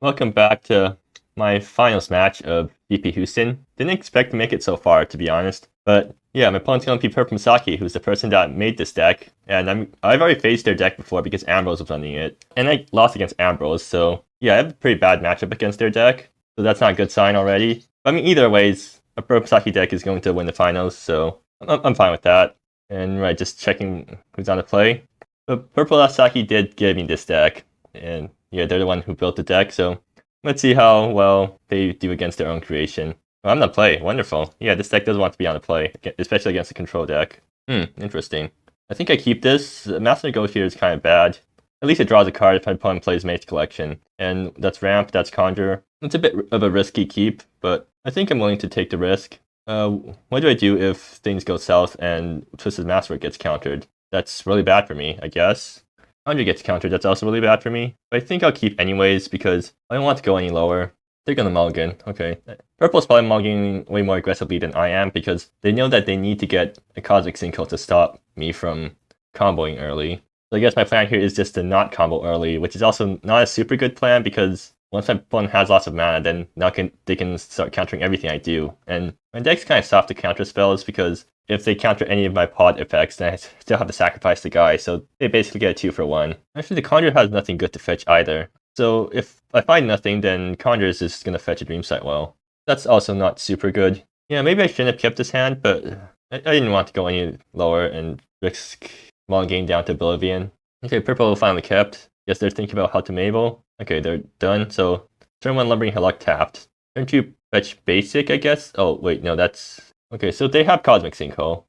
Welcome back to my finals match of BP Houston. Didn't expect to make it so far, to be honest. But yeah, my opponent's going to be Purple Misaki, who's the person that made this deck. And I've already faced their deck before because Ambrose was running it. And I lost against Ambrose, so yeah, I have a pretty bad matchup against their deck. So that's not a good sign already. But I mean, either ways, a Purple Misaki deck is going to win the finals, so I'm fine with that. And right, just checking who's on the play. But Purple Misaki did give me this deck. And yeah, they're the one who built the deck, so let's see how well they do against their own creation. Oh, I'm on play. Wonderful. Yeah, this deck does want to be on the play, especially against the control deck. Interesting. I think I keep this. Master Negotiator is kind of bad. At least it draws a card if my opponent plays Mage Collection. And that's Ramp, that's Conjure. It's a bit of a risky keep, but I think I'm willing to take the risk. What do I do if things go south and Twisted Masterwork gets countered? That's really bad for me, I guess. Conjure gets countered, that's also really bad for me. But I think I'll keep anyways because I don't want to go any lower. They're gonna mulligan, okay. Purple's probably mulliganing way more aggressively than I am because they know that they need to get a Cosmic Sinkhole to stop me from comboing early. So I guess my plan here is just to not combo early, which is also not a super good plan because once my opponent has lots of mana, then now they can start countering everything I do. And my deck's kind of soft to counter spells because if they counter any of my pod effects, then I still have to sacrifice the guy, so they basically get a 2-for-1. Actually, the Conjure has nothing good to fetch either. So if I find nothing, then Conjure is just going to fetch a Dreamsight Well. That's also not super good. Yeah, maybe I shouldn't have kept this hand, but I didn't want to go any lower and risk mulliganing down to Oblivion. Okay, Purple finally kept. Guess they're thinking about how to Mabel. Okay, they're done, so turn 1 Lumbering Hillock tapped. Turn 2 fetch basic, I guess? Oh, wait, no, that's... Okay, so they have Cosmic Sinkhole,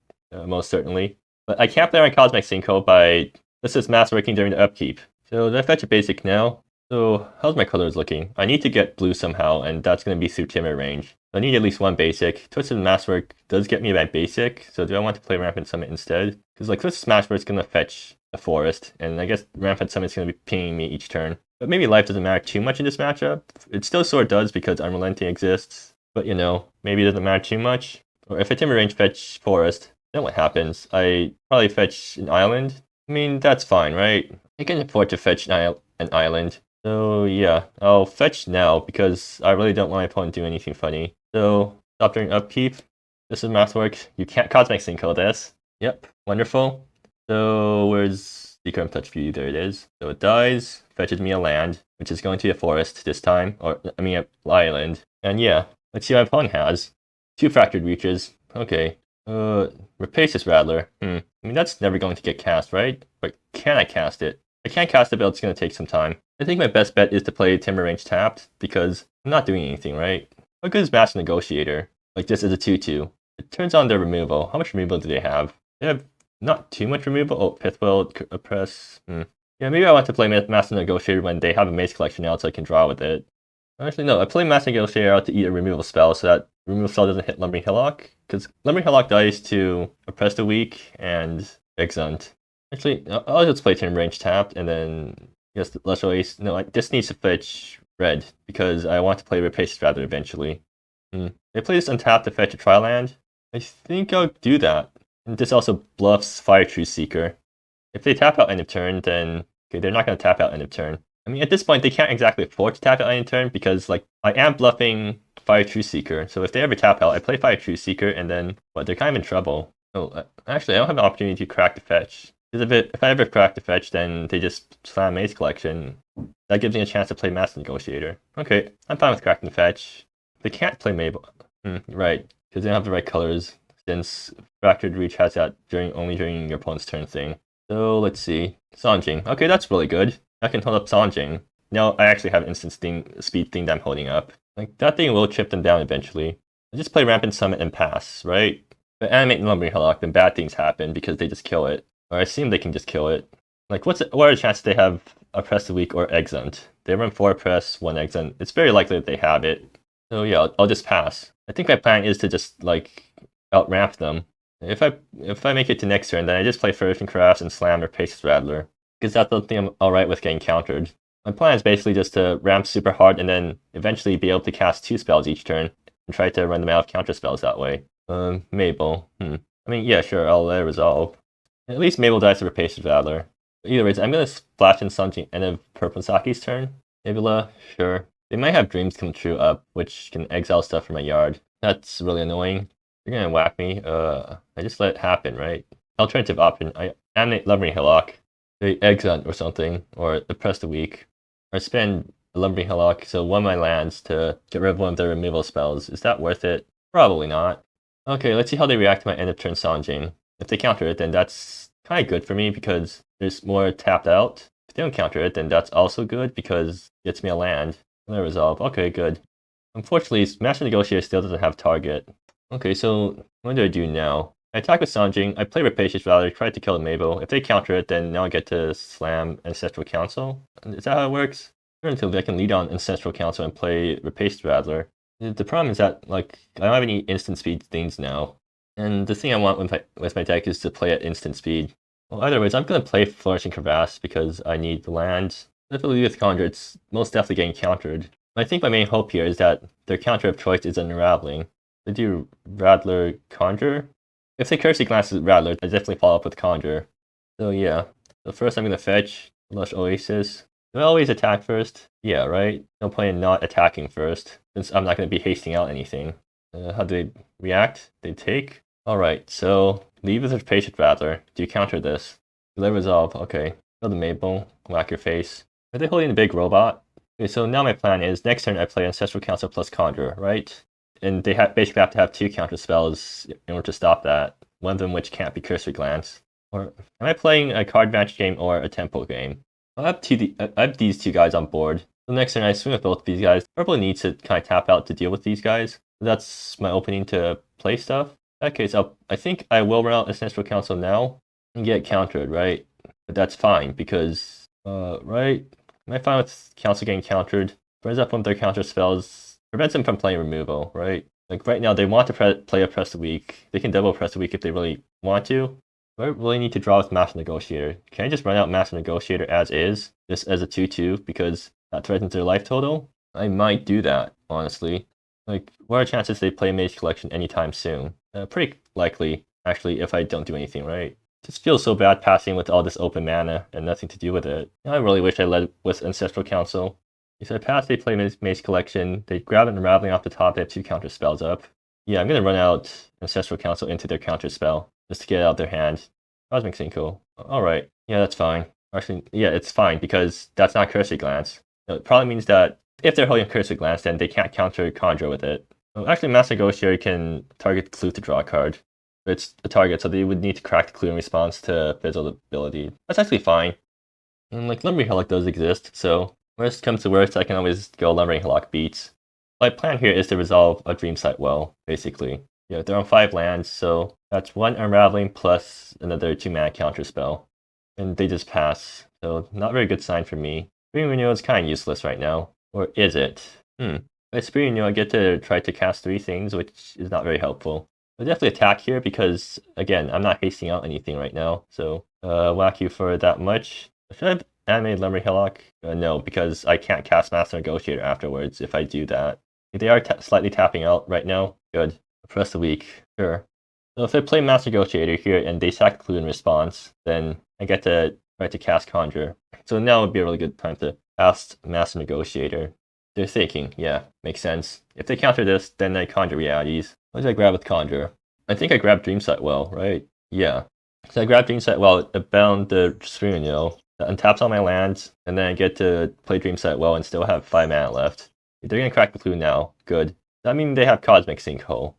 most certainly. But I can't play around Cosmic Sinkhole by... This is Masterworking during the upkeep. So did I fetch a basic now? So how's my colors looking? I need to get blue somehow, and that's going to be through Timber range. I need at least one basic. Twisted Masterwork does get me my basic, so do I want to play Rampant Summit instead? Because like Twisted Masterwork is going to fetch a forest, and I guess Rampant Summit is going to be pinging me each turn. But maybe life doesn't matter too much in this matchup. It still sort of does because Unrelenting exists, but you know, maybe it doesn't matter too much. Or if I Timber range fetch forest, then what happens? I probably fetch an island. I mean, that's fine, right? I can afford to fetch an island. So yeah, I'll fetch now because I really don't want my opponent to do anything funny. So stop during upkeep. This is Mathwork. You can't Cosmic Sinkhole this. Yep, wonderful. So where's Secret Touch View? There it is. So it dies, fetches me a land, which is going to be a forest this time, or I mean an island. And yeah, let's see what my opponent has. 2 Fractured Reaches. Okay. Rapacious Rattler. I mean, that's never going to get cast, right? But can I cast it? I can't cast it, but it's going to take some time. I think my best bet is to play Timber range tapped, because I'm not doing anything, right? How good is Master Negotiator? Like, this is a 2-2. It turns on their removal. How much removal do they have? They have not too much removal. Oh, Pithwell, Oppress. Yeah, maybe I want to play Master Negotiator when they have a Maze Collection out so I can draw with it. Actually, no, I play Master Negotiator out to eat a removal spell so that removal spell doesn't hit Lumbering Hillock. Because Lumbering Hillock dies to Oppress the Weak and Exunt. Actually, I'll just play Timber range tapped and then yes, Lesser Ace. No, this needs to fetch red because I want to play Rapacious Rattler eventually. They play this untapped to fetch a Tri-land. I think I'll do that. And this also bluffs Fire True Seeker. If they tap out end of turn, then okay, they're not going to tap out end of turn. I mean, at this point, they can't exactly afford to tap out end of turn because, like, I am bluffing Fire True Seeker. So if they ever tap out, I play Fire True Seeker, and then, well, they're kind of in trouble. Oh, actually, I don't have an opportunity to crack the fetch. Because if I ever crack the fetch, then they just slam Maze Collection. That gives me a chance to play Master Negotiator. Okay, I'm fine with cracking the fetch. They can't play Mabel. Right, because they don't have the right colors, since Fractured Reach has that only during your opponent's turn thing. So let's see. Sanjing. Okay, that's really good. I can hold up Sanjing. Now I actually have instant speed thing that I'm holding up. Like, that thing will chip them down eventually. I just play Rampant Summit and pass, right? But animate Lumbering Hillock, then bad things happen because they just kill it. Or I assume they can just kill it. Like, what are the chances they have Oppress the Weak or Exunt? They run 4 Oppress, 1 Exunt. It's very likely that they have it. So yeah, I'll just pass. I think my plan is to just, like, out-ramp them. If I make it to next turn, then I just play Fervent Crafts and slam Rapacious Rattler. Because that's the thing I'm alright with getting countered. My plan is basically just to ramp super hard and then eventually be able to cast 2 spells each turn and try to run them out of counter spells that way. Mabel. I mean, yeah, sure, I'll let it resolve. At least Mabel dies to Rapacious Rattler. Either way, I'm going to splash in Sanjing end of Purple Saki's turn. Mabula, sure. They might have dreams come true up, which can exile stuff from my yard. That's really annoying. They're gonna whack me. I just let it happen, right? Alternative option, I animate Lumbering Hillock. They exile or something, or oppress the weak. Or spend a Lumbering Hillock, so one of my lands to get rid of one of their removal spells. Is that worth it? Probably not. Okay, let's see how they react to my end of turn Sanjing. If they counter it, then that's kind of good for me because there's more tapped out. If they don't counter it, then that's also good because it gets me a land. And I resolve. Okay, good. Unfortunately, Master Negotiator still doesn't have target. Okay, so what do I do now? I attack with Sanjing, I play Rapacious Valor, try to kill the Mabel. If they counter it, then now I get to slam Ancestral Council. Is that how it works? Alternatively, I can lead on Ancestral Council and play Rapacious Rattler. The problem is that, like, I don't have any instant speed things now. And the thing I want with my deck is to play at instant speed. Well, either ways, I'm going to play Flourishing Crevasse because I need the land. Definitely with Conjure, it's most definitely getting countered. I think my main hope here is that their counter of choice is Unraveling. They do Rattler Conjure. If they Curse Glance at Rattler, I definitely follow up with Conjure. So yeah. So first I'm going to fetch Lush Oasis. Do I always attack first? Yeah, right? No point in not attacking first, since I'm not going to be hasting out anything. How do they react? They take? Alright, so leave with a Patient Rattler. Do you counter this? Delay Resolve, okay. Kill the Mabel, whack your face. Are they holding the big robot? Okay, so now my plan is next turn I play Ancestral Council plus Conjure, right? And they basically have to have 2 counter spells in order to stop that. One of them which can't be Cursory Glance. Or am I playing a card advantage game or a tempo game? I have these 2 guys on board. So next turn I swing with both of these guys. Probably need to kind of tap out to deal with these guys. That's my opening to play stuff. In that case, I think I will run out Ancestral Council now and get countered, right? But that's fine because, right? Am I fine with Council getting countered? Brings up one of their counter spells, prevents them from playing removal, right? Like right now, they want to play Oppress the Weak. They can double Oppress the Weak if they really want to. Do I really need to draw with Master Negotiator? Can I just run out Master Negotiator as is, just as a 2/2, because that threatens their life total? I might do that, honestly. Like, what are the chances they play Mage Collection anytime soon? Pretty likely, actually, if I don't do anything right. Just feels so bad passing with all this open mana and nothing to do with it. I really wish I led with Ancestral Council. If I pass, they play Mage Collection, they grab an Unraveling off the top, they have 2 counter spells up. Yeah, I'm gonna run out Ancestral Council into their counter spell, just to get it out of their hand. Cosmic Sinkhole. Alright, yeah, that's fine. Actually, yeah, it's fine, because that's not Cursory Glance. It probably means that if they're holding Cursory Glance, then they can't counter Conjure with it. Well, actually, Master Negotiator can target the Clue to draw a card. It's a target, so they would need to crack the Clue in response to Fizzle ability. That's actually fine. And like Lumbering Hillock does exist, so worst comes to worst, I can always go Lumbering Hillock beats. My plan here is to resolve a Dreamsight Well, basically. Yeah, they're on 5 lands, so that's 1 Unraveling plus another 2-mana counter spell. And they just pass, so not very good sign for me. Spring Renewal is kind of useless right now. Or is it? By Spring Renewal, I get to try to cast 3 things, which is not very helpful. I'll definitely attack here because, again, I'm not hasting out anything right now. So, whack you for that much. Should I have animated Lumbering Hillock? No, because I can't cast Master Negotiator afterwards if I do that. If they are slightly tapping out right now, good. Press the weak, sure. So if I play Master Negotiator here and they sack Clue in response, then I get to try to cast Conjure. So now would be a really good time to cast Master Negotiator. They're thinking, yeah, makes sense. If they counter this, then I Conjure Realities. What did I grab with Conjure? I think I grabbed Dreamsight Well, right? Yeah. So I grabbed Dreamsight Well, it bound the Spring Renewal, that untaps all my lands, and then I get to play Dreamsight Well and still have 5 mana left. If they're gonna crack the Clue now, good. That means they have Cosmic Sinkhole.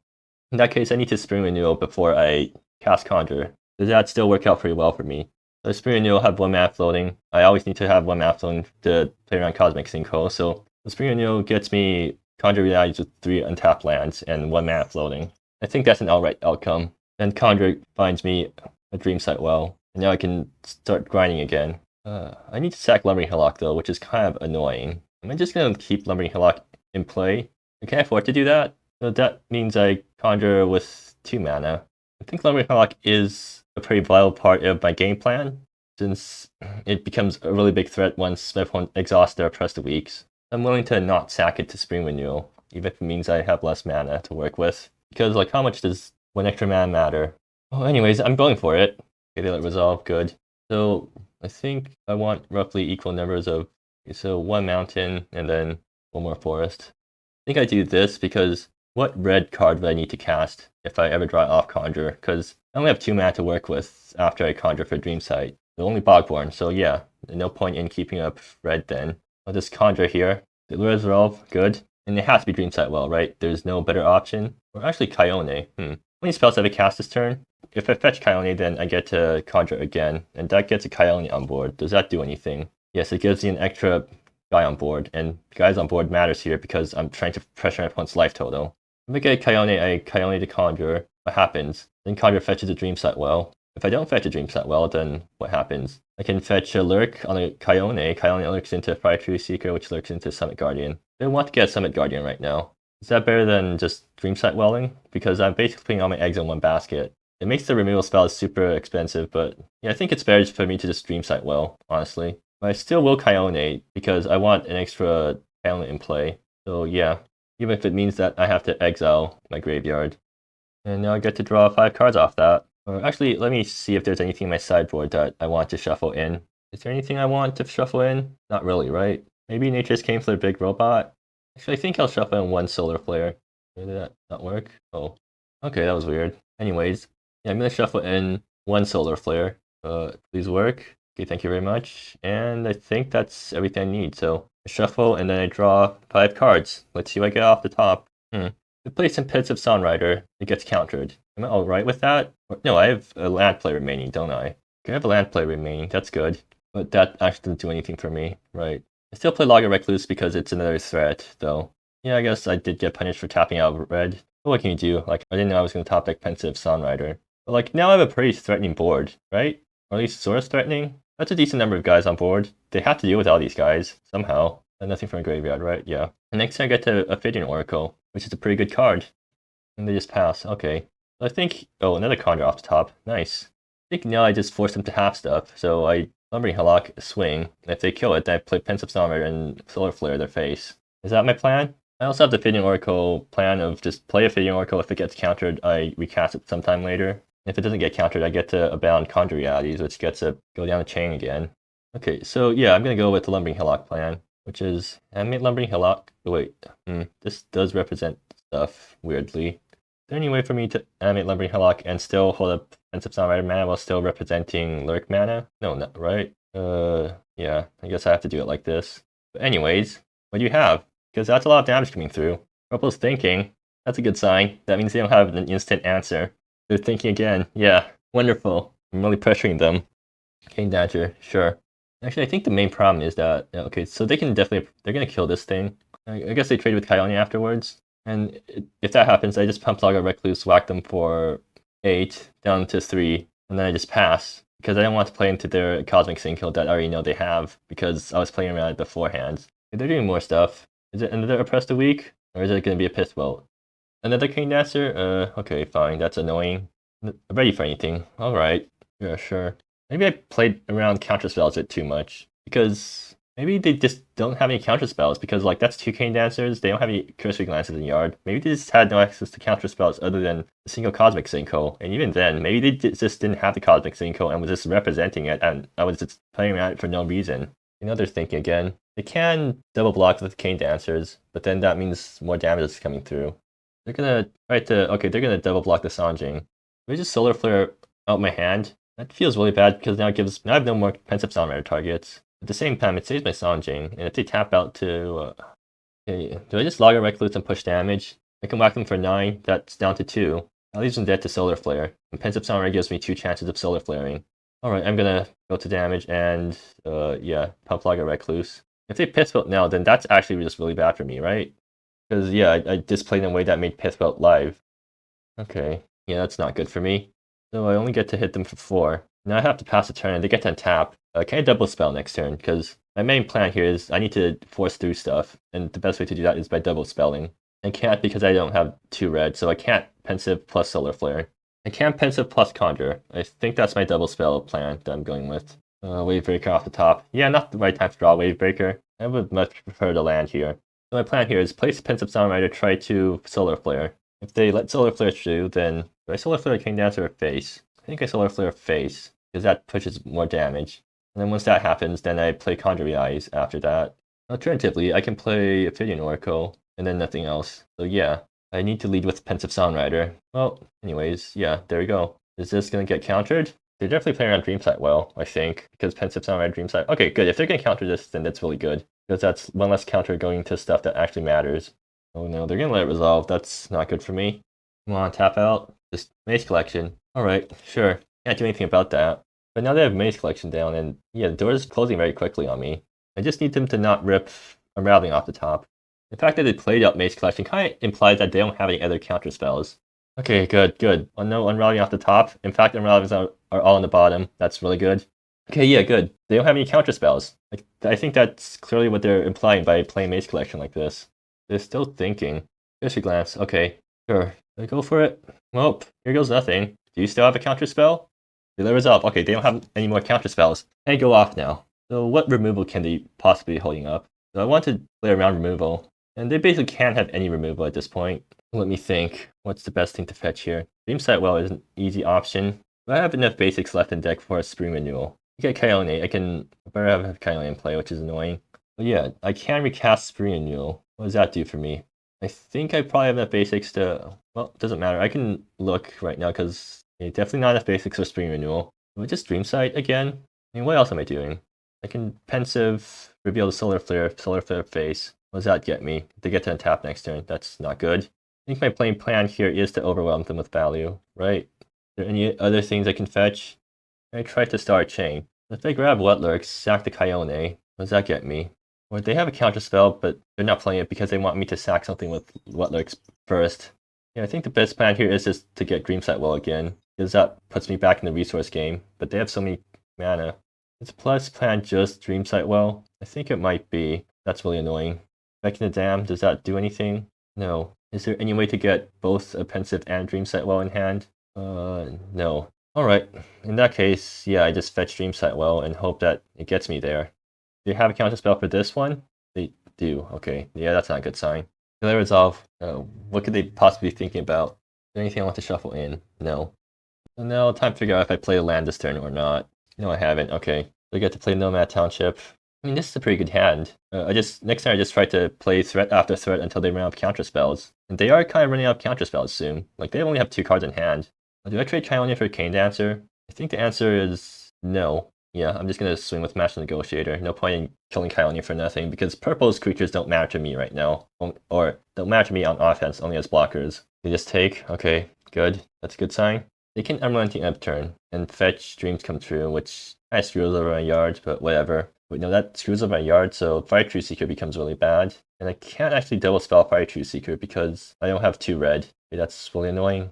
In that case, I need to Spring Renewal before I cast Conjure. Does that still work out pretty well for me? So Spring Renewal have 1 mana floating. I always need to have 1 mana floating to play around Cosmic Sinkhole, so the Spring Renewal gets me Conjure Realities with 3 untapped lands and 1 mana floating. I think that's an alright outcome. Then Conjure finds me a Dreamsight Well, and now I can start grinding again. I need to sack Lumbering Hillock though, which is kind of annoying. Am I just gonna keep Lumbering Hillock in play? Can I afford to do that? So that means I Conjure with 2 mana. I think Lumbering Hillock is a pretty vital part of my game plan, since it becomes a really big threat once my opponent exhausts their Oppress the Weaks. I'm willing to not sack it to Spring Renewal, even if it means I have less mana to work with. Because, like, how much does 1 extra mana matter? Oh, anyways, I'm going for it. Okay, they let resolve, good. So, I think I want roughly equal numbers of, so 1 mountain, and then one more forest. I think I do this because what red card would I need to cast if I ever draw off Conjure? Because I only have 2 mana to work with after I Conjure for Dream Sight. The only Bogborn, so yeah, no point in keeping up red then. I'll just Conjure here. The Resolve, good. And it has to be Dream Sight well, right? There's no better option. Or actually Kione. How many spells have I cast this turn? If I fetch Kione, then I get to Conjure again, and that gets a Kione on board. Does that do anything? Yes, it gives me an extra guy on board, and guys on board matters here because I'm trying to pressure my opponent's life total. If I get I Kione to Conjure. What happens? Then Conjure fetches a Dream Sight well. If I don't fetch a Dream Sight well, then what happens? I can fetch a Lurk on a Kione. Kione lurks into Fire True Seeker, which lurks into Summit Guardian. I want to get Summit Guardian right now. Is that better than just Dream Sight Welling? Because I'm basically putting all my eggs in one basket. It makes the removal spell super expensive, but yeah, I think it's better for me to just Dream Sight well, honestly. But I still will Kione because I want an extra talent in play. So yeah, even if it means that I have to exile my graveyard. And now I get to draw 5 cards off that. Or actually, let me see if there's anything in my sideboard that I want to shuffle in. Is there anything I want to shuffle in? Not really, right? Maybe Nature's Came for the big robot? Actually, I think I'll shuffle in 1 Solar Flare. Did that not work? Oh, okay, that was weird. Anyways, yeah, I'm going to shuffle in 1 Solar Flare. Please work. Okay, thank you very much. And I think that's everything I need. So I shuffle and then I draw 5 cards. Let's see what I get off the top. I play some Pits of Sunrider. It gets countered. Am I alright with that? No, I have a land play remaining, don't I? Okay, I have a land play remaining. That's good. But that actually doesn't do anything for me, right? I still play Logger Recluse because it's another threat, though. Yeah, I guess I did get punished for tapping out red. But what can you do? Like, I didn't know I was going to top deck Pensive Sunrider. But like, now I have a pretty threatening board, right? Or at least sort of threatening. That's a decent number of guys on board. They have to deal with all these guys, somehow. And nothing from a graveyard, right? Yeah. And next I get to Ophidian Oracle, which is a pretty good card. And they just pass. Okay. So I think... Oh, another Conjure off the top. Nice. I think now I just force them to have stuff. So I Lumbering Hillock, swing. And if they kill it, then I play Pensive Somber and Solar Flare their face. Is that my plan? I also have the Ophidian Oracle plan of just play Ophidian Oracle. If it gets countered, I recast it sometime later. If it doesn't get countered, I get to Abound Conjure Realities, which gets to go down the chain again. Okay, so yeah, I'm going to go with the Lumbering Hillock plan, which is animate Lumbering Hillock. Oh, wait, this does represent stuff, weirdly. Is there any way for me to animate Lumbering Hillock and still hold up Pensive Sunrider mana while still representing Lurk mana? No, not right. Yeah, I guess I have to do it like this. But anyways, what do you have? Because that's a lot of damage coming through. Purple's thinking. That's a good sign. That means they don't have an instant answer. They're thinking again. Yeah, wonderful. I'm really pressuring them. Cane Dagger, sure. Actually, I think the main problem is that, okay, so they can definitely, they're going to kill this thing. I guess they trade with Kione afterwards. And if that happens, I just pump Logger Recluse, whack them for 8, down to 3, and then I just pass. Because I don't want to play into their Cosmic Sinkhole that I already know they have, because I was playing around it beforehand. They're doing more stuff. Is it another Oppressed a week? Or is it going to be a Pithwelt? Another Cane Dancer? Okay, fine, that's annoying. I'm ready for anything. Alright. Yeah, sure. Maybe I played around counterspells a bit too much. Because maybe they just don't have any counterspells. Because, like, that's 2 Cane Dancers. They don't have any Cursory Glances in the yard. Maybe they just had no access to counterspells other than a single Cosmic Sinkhole. And even then, maybe they just didn't have the Cosmic Sinkhole and was just representing it. And I was just playing around it for no reason. You know, they're thinking again. They can double block with Cane Dancers. But then that means more damage is coming through. They're gonna try to... Okay, they're gonna double block the Sanjing. Let me just Solar Flare out my hand. That feels really bad because now I have no more Pensive Sunrider targets. At the same time, it saves my Sanjing, and if they tap out to... okay, do I just Logger Recluse and push damage? I can whack them for 9, that's down to 2. That leaves them dead to Solar Flare, and Pensive Sunrider gives me 2 chances of Solar Flaring. Alright, I'm gonna go to damage and, yeah, pump Logger Recluse. If they Pithwelt now, then that's actually just really bad for me, right? Because, yeah, I displayed in a way that made Pithwelt live. Okay, yeah, that's not good for me. So I only get to hit them for 4. Now I have to pass a turn, and they get to untap. Can I double spell next turn? Because my main plan here is I need to force through stuff, and the best way to do that is by double spelling. I can't because I don't have 2 red, so I can't Pensive plus Solar Flare. I can't Pensive plus Conjure. I think that's my double spell plan that I'm going with. Wavebreaker off the top. Yeah, not the right time to draw Wavebreaker. I would much prefer to land here. So my plan here is place Pensive Sunrider, try to Solar Flare. If they let Solar Flare through, then do I Solar Flare Cane Dancer or face? I think I Solar Flare face, because that pushes more damage. And then once that happens, then I play Conjure Eyes after that. Alternatively, I can play Ophidian Oracle and then nothing else. So yeah, I need to lead with Pensive Soundwriter. Well, anyways, yeah, there we go. Is this gonna get countered? They're definitely playing around Dreamsight well, I think, because Pensive Soundwriter, Dreamsight. Okay, good. If they're gonna counter this, then that's really good, because that's one less counter going to stuff that actually matters. Oh no, they're gonna let it resolve. That's not good for me. Come on, tap out. Just Maze Collection. Alright, sure. Can't do anything about that. But now they have Maze Collection down, and yeah, the door is closing very quickly on me. I just need them to not rip Unraveling off the top. The fact that they played out Maze Collection kind of implies that they don't have any other counter spells. Okay, good, good. Oh, no Unraveling off the top. In fact, Unravelings are all on the bottom. That's really good. Okay, yeah, good. They don't have any counter spells. I think that's clearly what they're implying by playing Maze Collection like this. They're still thinking. Here's your glance. Okay, sure. Go for it. Well, here goes nothing. Do you still have a counter spell? Delay resolve. Okay, they don't have any more counter spells. They go off now. So what removal can they possibly be holding up? So I want to play around removal. And they basically can't have any removal at this point. Let me think. What's the best thing to fetch here? Dreamsight Well is an easy option. But I have enough basics left in deck for a Spring Renewal. You get Kyone. I can better have Kyone in play, which is annoying. But yeah, I can recast Spring Renewal. What does that do for me? I think I probably have enough basics to... Well, it doesn't matter. I can look right now because definitely not enough basics for Spring Renewal. But just Dreamsight again? I mean, what else am I doing? I can Pensive, reveal the Solar Flare face. What does that get me? They get to untap next turn. That's not good. I think my playing plan here is to overwhelm them with value, right? Are there any other things I can fetch? I try to start a chain. If they grab Wetlerk, sack the Kyone, what does that get me? Or they have a counter spell, but they're not playing it because they want me to sack something with Wetlerks first. Yeah, I think the best plan here is just to get Dreamsight Well again, because that puts me back in the resource game, but they have so many mana. Is plus plan just Dreamsight Well? I think it might be. That's really annoying. Affecting the Dam, does that do anything? No. Is there any way to get both a Pensive and Dreamsight Well in hand? No. Alright, in that case, yeah, I just fetch Dreamsight Well and hope that it gets me there. Do you have a counterspell for this one? They do, okay. Yeah, that's not a good sign. Delay resolve. What could they possibly be thinking about? Is there anything I want to shuffle in? No. So now, time to figure out if I play land this turn or not. No, I haven't. Okay. So I get to play Nomad Township. I mean, this is a pretty good hand. Next time I just try to play threat after threat until they run out of counter spells. And they are kind of running out of counter spells soon. Like, they only have 2 cards in hand. Do I trade Kyone for Cane Dancer? I think the answer is no. Yeah, I'm just gonna swing with Master Negotiator. No point in killing Kyone for nothing, because purple's creatures don't matter to me right now. Or don't matter to me on offense, only as blockers. They just take. Okay, good. That's a good sign. They can Unrelenting Upturn and fetch Dreams Come True, which kind of screws over my yard, but whatever. Wait, no, that screws over my yard, so Fire True Seeker becomes really bad. And I can't actually double spell Fire True Seeker because I don't have 2 red. Okay, that's really annoying.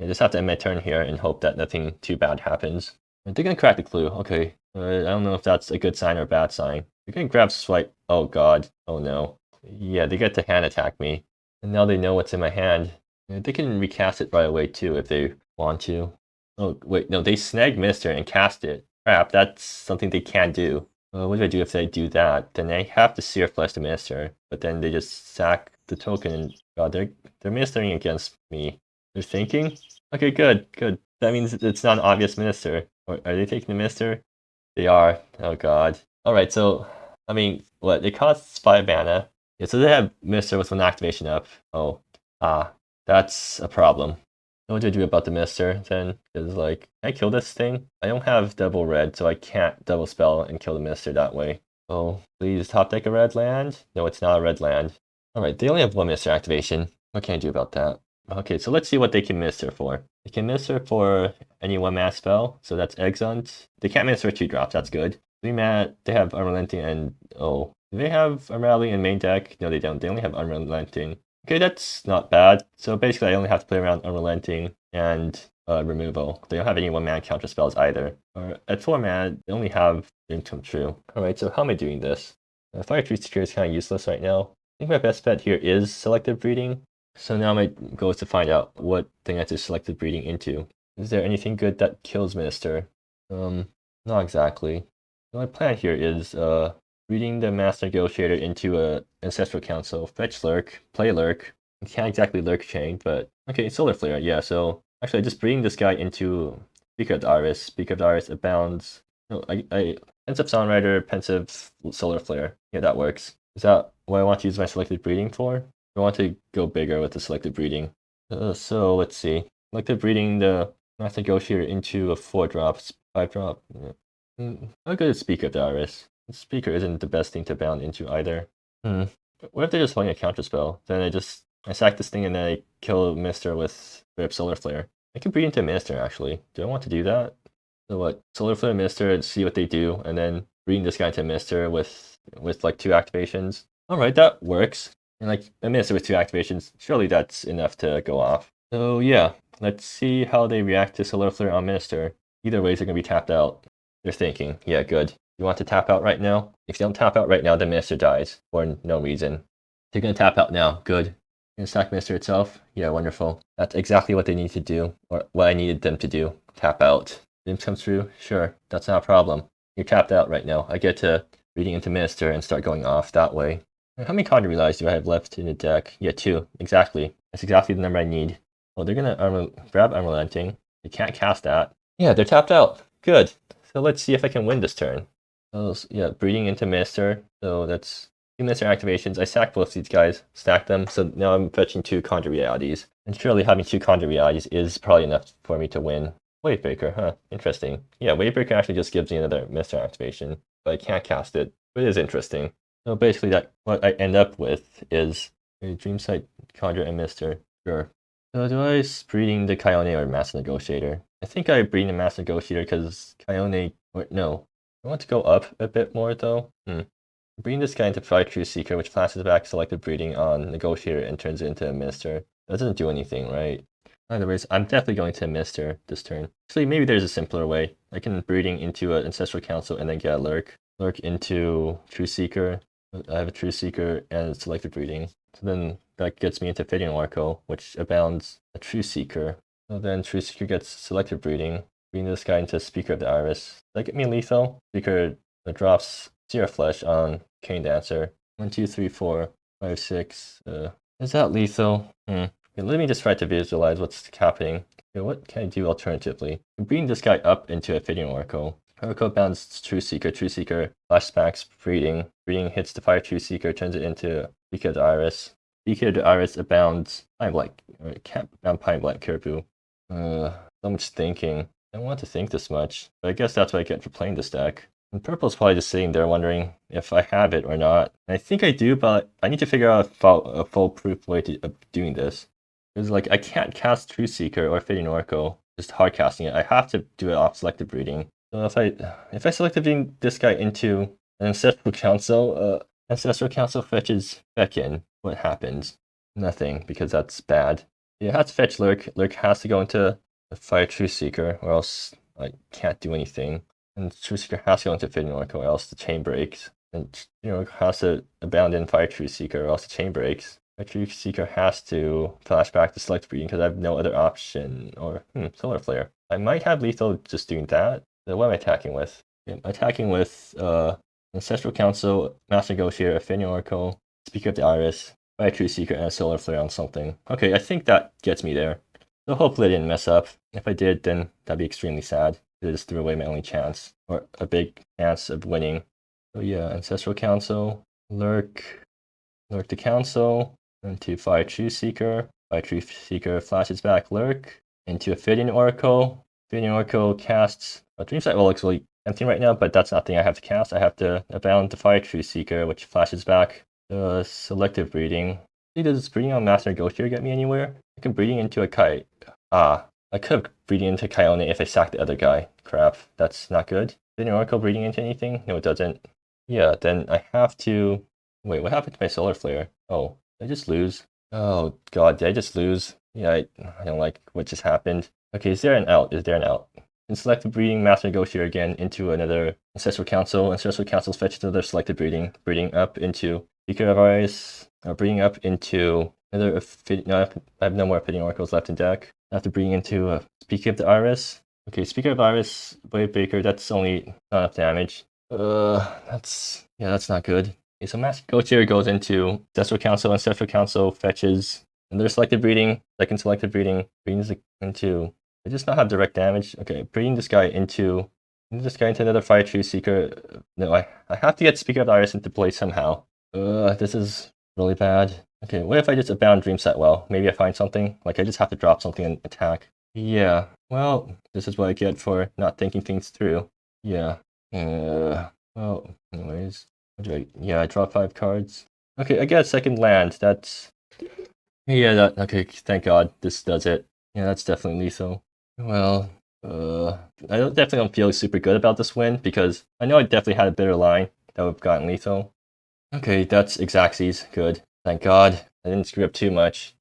I just have to end my turn here and hope that nothing too bad happens. And they're gonna crack the clue. Okay, I don't know if that's a good sign or a bad sign. They're gonna grab Swipe. Oh god. Oh no. Yeah, they get to hand attack me. And now they know what's in my hand. They can recast it right away too if they want to. Oh, wait, no, they snag Mister and cast it. Crap, that's something they can't do. What do I do if they do that? Then I have to Sear Flesh the Minister, but then they just sack the token and god, they're ministering against me. They're thinking? Okay, good, good. That means it's not an obvious Minister. Or are they taking the Minister? They are. Oh god. Alright, so, I mean, what? It costs 5 mana. Yeah, so they have Minister with 1 activation up. Oh, that's a problem. What do I do about the Minister then? Because, like, can I kill this thing? I don't have double red, so I can't double spell and kill the Minister that way. Oh, please top deck a red land? No, it's not a red land. Alright, they only have 1 Minister activation. What can I do about that? Okay, so let's see what they can Minister for. They can Minister for any 1 mana spell, so that's Exeunt. They can't Minister 2 drops, that's good. 3 mana, they have Unrelenting and... oh. Do they have Unraveling in main deck? No, they don't. They only have Unrelenting. Okay, that's not bad. So basically, I only have to play around Unrelenting and Removal. They don't have any 1 mana counter spells either. At 4 mana, they only have Dreams Come True. Alright, so how am I doing this? Fire Tree Seeker is kind of useless right now. I think my best bet here is Selective Breeding. So now my goal is to find out what thing I have to Selective Breeding into. Is there anything good that kills Minister? Not exactly. So my plan here is breeding the Master Negotiator into a Ancestral Council, fetch Lurk, play Lurk. I can't exactly Lurk Chain, but okay, Solar Flare, yeah, so actually just breeding this guy into Speaker of the Iris. Speaker of the Iris abounds. No, I Pensive Soundwriter, Pensive Solar Flare. Yeah, that works. Is that what I want to use my selective breeding for? I want to go bigger with the selective breeding. So let's see. Selective breeding the math negotiator into a 4-drop, 5-drop. How good is Speaker of the Iris? Speaker isn't the best thing to bound into either. What if they're just playing a counterspell? Then I sack this thing and then I kill Mister with Rip Solar Flare. I can breed into Mister actually. Do I want to do that? So what? Solar Flare Mister, see what they do, and then breeding this guy into Mister with like 2 activations. Alright, that works. And like a Mister with 2 activations, surely that's enough to go off. So yeah, let's see how they react to Solar Flare on Mister. Either way, they're gonna be tapped out. They're thinking, yeah, good. You want to tap out right now? If you don't tap out right now, then Mister dies for no reason. They're gonna tap out now. Good. Gonna stack Mister itself? Yeah, wonderful. That's exactly what they need to do, or what I needed them to do. Tap out. Dreams come through? Sure, that's not a problem. You're tapped out right now. I get to reading into Mister and start going off that way. How many Conjure Relies do I have left in the deck? Yeah, 2. Exactly. That's exactly the number I need. Oh, they're gonna grab Unrelenting. They can't cast that. Yeah, they're tapped out. Good. So let's see if I can win this turn. Oh, yeah, breeding into Mister. So that's 2 Mister activations. I sack both these guys, stack them. So now I'm fetching 2 Conjure Realities. And surely having 2 Conjure Realities is probably enough for me to win. Wavebreaker, huh? Interesting. Yeah, Wavebreaker actually just gives me another Mister activation, but I can't cast it. But it is interesting. So basically, what I end up with is a Dreamsight, Conjure, and Mister. Sure. So do I breeding the Kione or Master Negotiator? I think I breed the Master Negotiator because Kione, or no. I want to go up a bit more though. Breeding this guy into Fire True Seeker, which flashes back selected breeding on Negotiator and turns it into a Mister. That doesn't do anything, right? Either ways, I'm definitely going to Mister this turn. Actually, maybe there's a simpler way. I can breeding into an Ancestral Council and then get a Lurk. Lurk into True Seeker. I have a True Seeker and selected breeding. So then that gets me into Fitting Oracle, which abounds a True Seeker. So then True Seeker gets selected breeding. Breeding this guy into Speaker of the Iris. Does that get me lethal? Speaker drops Zero Flesh on Cane Dancer. 1, 2, 3, 4, 5, 6. Is that lethal? Okay, let me just try to visualize what's happening. Okay, what can I do alternatively? I'm bringing this guy up into a Fitting Oracle. Oracle bounds True Seeker. True Seeker flashbacks breeding. Breeding hits the Fire True Seeker, turns it into Speaker of the Iris. Speaker of the Iris abounds Pine Black. It can't abound Pine Black Caribou. So much thinking. I don't want to think this much, but I guess that's what I get for playing this deck. And Purple's probably just sitting there wondering if I have it or not. And I think I do, but I need to figure out a foolproof way of doing this. Because like I can't cast True Seeker or Fitting Oracle, just hard casting it. I have to do it off selective breeding. So if I selective breed this guy into an Ancestral Council, Ancestral Council fetches Feckin. What happens? Nothing, because that's bad. Yeah, it has to fetch Lurk. Lurk has to go into the Fire True Seeker, or else I can't do anything. And True Seeker has to go into Fitting Oracle, or else the chain breaks. And has to abound in Fire True Seeker, or else the chain breaks. Fire True Seeker has to flashback to select breeding because I have no other option. Or Solar Flare. I might have lethal just doing that. So what am I attacking with? I'm attacking with Ancestral Council, Master Negotiator, Fitting Oracle, Speaker of the Iris, Fire True Seeker, and a Solar Flare on something. Okay, I think that gets me there. So hopefully I didn't mess up. If I did, then that'd be extremely sad. I just threw away my only chance, or a big chance of winning. So yeah, Ancestral Council, Lurk the Council, into Fire True Seeker. Fire True Seeker flashes back Lurk into a Fitting Oracle. Fitting Oracle casts Dreamsight. Well, looks really empty right now, but that's not the thing I have to cast. I have to abound the Fire True Seeker, which flashes back the selective breeding. Does breeding on Master Negotiator get me anywhere? I can breeding into a kite. I could have breeding into Kione if I sacked the other guy. Crap, that's not good. Fitting Oracle breeding into anything? No, it doesn't. Yeah, then I have to... Wait, what happened to my Solar Flare? Oh, did I just lose? Oh god, did I just lose? Yeah, I don't like what just happened. Okay, is there an out? Is there an out? And selective breeding, Master Negotiator again into another Ancestral Council. Ancestral Council fetches another selective breeding. Breeding up into Speaker of Iris. Breeding up into another... No, I have no more Fitting Oracles left in deck. I have to bring into Speaker of the Iris. Okay, Speaker of Iris, Wavebreaker, that's only not enough damage. That's not good. Okay, so Master Negotiator goes into Ancestral Council. Ancestral Council fetches another selected breeding, second selected breeding, brings it into... I just not have direct damage. Okay, bringing this guy into another Fire True Seeker. No, I have to get Speaker of the Iris into play somehow. This is really bad. Okay, what if I just abound Dream Set Well? Maybe I find something? Like, I just have to drop something and attack. Yeah, well, this is what I get for not thinking things through. Yeah. Well, anyways. Yeah, I draw 5 cards. Okay, I get a second land. That's... Yeah, okay, thank God. This does it. Yeah, that's definitely lethal. Well, I definitely don't feel super good about this win, because I know I definitely had a better line that would have gotten lethal. Okay, that's Xaxes. Good. Thank God. I didn't screw up too much.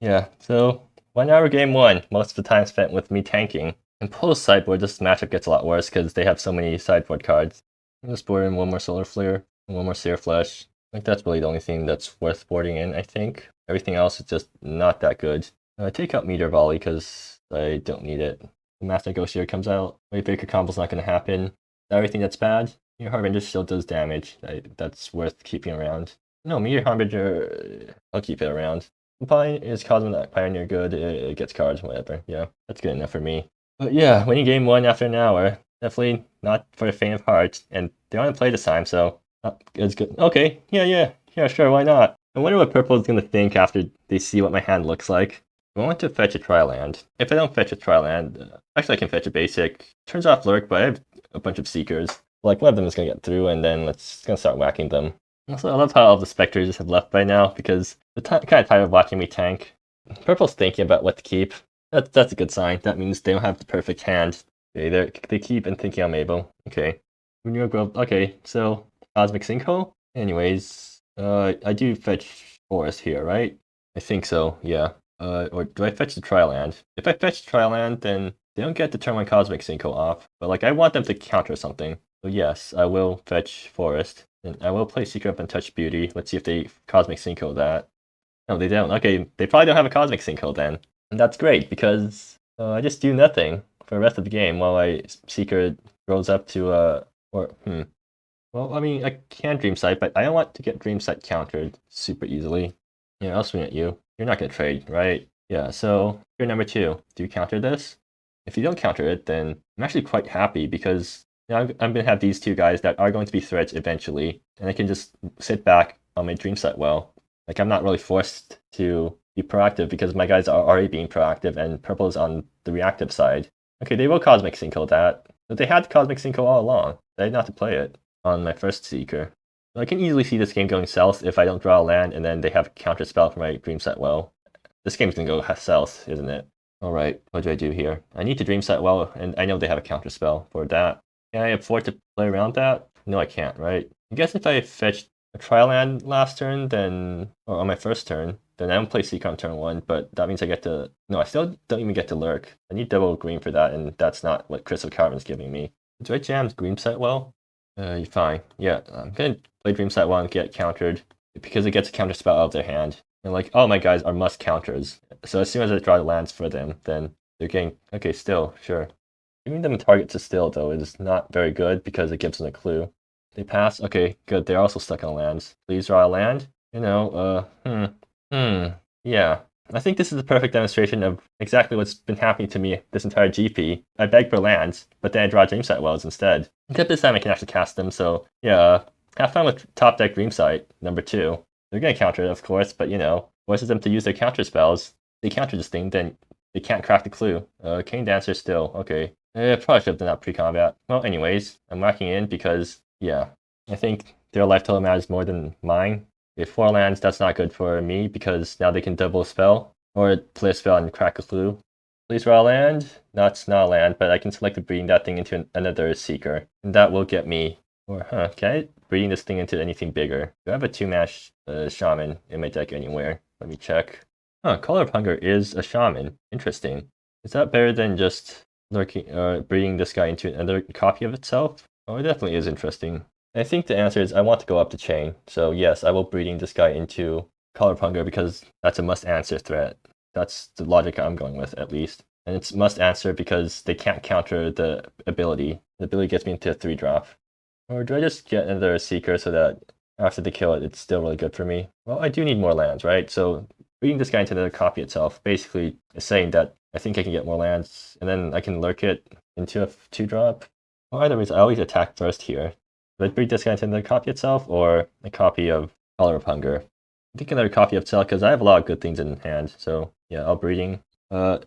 Yeah, so 1 hour game 1. Most of the time spent with me tanking. And post sideboard, this matchup gets a lot worse because they have so many sideboard cards. I'm just board in 1 more Solar Flare and 1 more Seer Flesh. Like, that's really the only thing that's worth boarding in, I think. Everything else is just not that good. Take out Meteor Volley because I don't need it. The Master Negotiator comes out. Wavebreaker combo's not going to happen. Everything that's bad. Meteor Harbinger still does damage. That's worth keeping around. No, Meteor Harbinger, I'll keep it around. Is Cosmic Pioneer good? It gets cards, whatever. Yeah, that's good enough for me. But yeah, winning game 1 after an hour, definitely not for the faint of heart. And they want to play this time, so it's good. Okay, yeah, sure, why not? I wonder what purple is going to think after they see what my hand looks like. I want to fetch a Tri-land. If I don't fetch a Tri-land, actually I can fetch a basic. Turns off Lurk, but I have a bunch of Seekers. Like, one of them is going to get through, and then it's going to start whacking them. Also, I love how all the Spectres have left by now, because they're kind of tired of watching me tank. Purple's thinking about what to keep. That's a good sign. That means they don't have the perfect hand. Okay, they keep and thinking I'm able. Okay. Okay, so Cosmic Sinkhole? Anyways, I do fetch Forest here, right? I think so, yeah. Or do I fetch the Tri-land? If I fetch Tri-land, then they don't get to turn my Cosmic Sinkhole off. But like, I want them to counter something. So yes, I will fetch Forest. And I will play Secret Up and Touch Beauty. Let's see if they Cosmic Sinkhole that. No, they don't. Okay, they probably don't have a Cosmic Sinkhole then. And that's great, because I just do nothing for the rest of the game while my Seeker grows up to, Well, I mean, I can Dream Sight, but I don't want to get Dream Sight countered super easily. Yeah, I'll swing at you. You're not going to trade, right? Yeah, so you're number 2. Do you counter this? If you don't counter it, then I'm actually quite happy, because I'm going to have these 2 guys that are going to be threats eventually, and I can just sit back on my Dream Sight well. Like, I'm not really forced to be proactive because my guys are already being proactive and purple is on the reactive side. Okay, they will Cosmic Sinkhole that. But they had Cosmic Sinkhole all along. They had not to play it on my first Seeker. So I can easily see this game going south if I don't draw a land and then they have a counter spell for my Dream Set Well. This game's gonna go south, isn't it? Alright, what do I do here? I need to Dream Set Well, and I know they have a counter spell for that. Can I afford to play around that? No, I can't, right? I guess if I fetched a Tri-land last turn, then, or on my first turn, then I don't play Seeker on turn 1, but that means I get to, no, I still don't even get to Lurk. I need double green for that, and that's not what Crystal Carbon's giving me. Do I jam Dream Set Well? Fine. Yeah, I'm gonna play Dream Set Well and get countered, because it gets a counter spell out of their hand. And like, all my guys are must counters. So as soon as I draw the lands for them, then they're getting, okay, still, sure. Giving them a target to still, though, is not very good, because it gives them a clue. They pass, okay, good, they're also stuck on lands. Please draw a land? You know, yeah. I think this is the perfect demonstration of exactly what's been happening to me this entire GP. I beg for lands, but then I draw Dream Sight Wells instead. Except this time I can actually cast them, so yeah, have fun with top deck Dream Sight, number 2. They're gonna counter it, of course, but you know, forces them to use their counter spells. They counter this thing, then they can't crack the clue. Cane Dancer still, okay. Probably should have done that pre-combat. Well, anyways, I'm racking in because, yeah, I think their life total matters more than mine. If 4 lands, that's not good for me, because now they can double spell, or play a spell and crack a clue. Please draw a land? That's not a land, but I can select breeding that thing into another Seeker, and that will get me, or can I breeding this thing into anything bigger? Do I have a 2-match Shaman in my deck anywhere? Let me check. Color of Hunger is a Shaman. Interesting. Is that better than just breeding this guy into another copy of itself? Oh, it definitely is interesting. I think the answer is I want to go up the chain. So yes, I will breeding this guy into Color of Hunger because that's a must-answer threat. That's the logic I'm going with, at least. And it's must-answer because they can't counter the ability. The ability gets me into a 3-drop. Or do I just get another Seeker so that after they kill it, it's still really good for me? Well, I do need more lands, right? So breeding this guy into another copy itself basically is saying that I think I can get more lands, and then I can lurk it into a 2-drop. Well, either way, I always attack first here. Would I breed this guy into another copy itself, or a copy of Color of Hunger. I think another copy of Cell because I have a lot of good things in hand. So yeah, Outbreeding.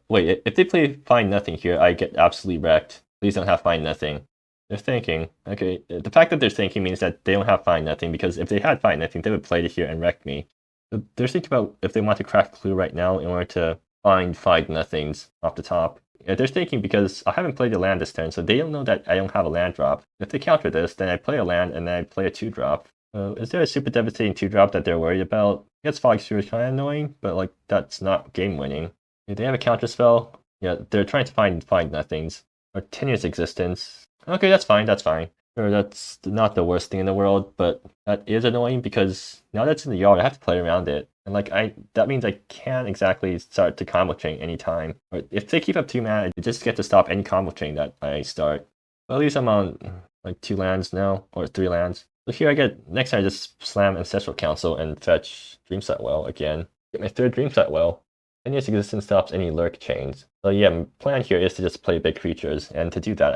Wait, if they play Find Nothing here, I get absolutely wrecked. Please don't have Find Nothing. They're thinking. Okay, the fact that they're thinking means that they don't have Find Nothing, because if they had Find Nothing, they would play it here and wreck me. So they're thinking about if they want to crack Clue right now in order to find Nothings off the top. Yeah, they're thinking because I haven't played a land this turn, so they don't know that I don't have a land drop. If they counter this, then I play a land and then I play a 2-drop. Is there a super devastating 2-drop that they're worried about? I guess Fog Sphere is kind of annoying, but like that's not game winning. Do they have a counter spell? Yeah, they're trying to find Nothings. Or Tenuous Existence. Okay, that's fine, that's fine. Sure, that's not the worst thing in the world, but that is annoying because now that's in the yard, I have to play around it. And like that means I can't exactly start to combo chain anytime. Or if they keep up 2 mana, I just get to stop any combo chain that I start. But at least I'm on like 2 lands now, or 3 lands. So here I get, next time I just slam Ancestral Council and fetch Dreamset Well again. Get my 3rd Dreamset Well. Tenuous Existence stops any lurk chains. So yeah, my plan here is to just play big creatures, and to do that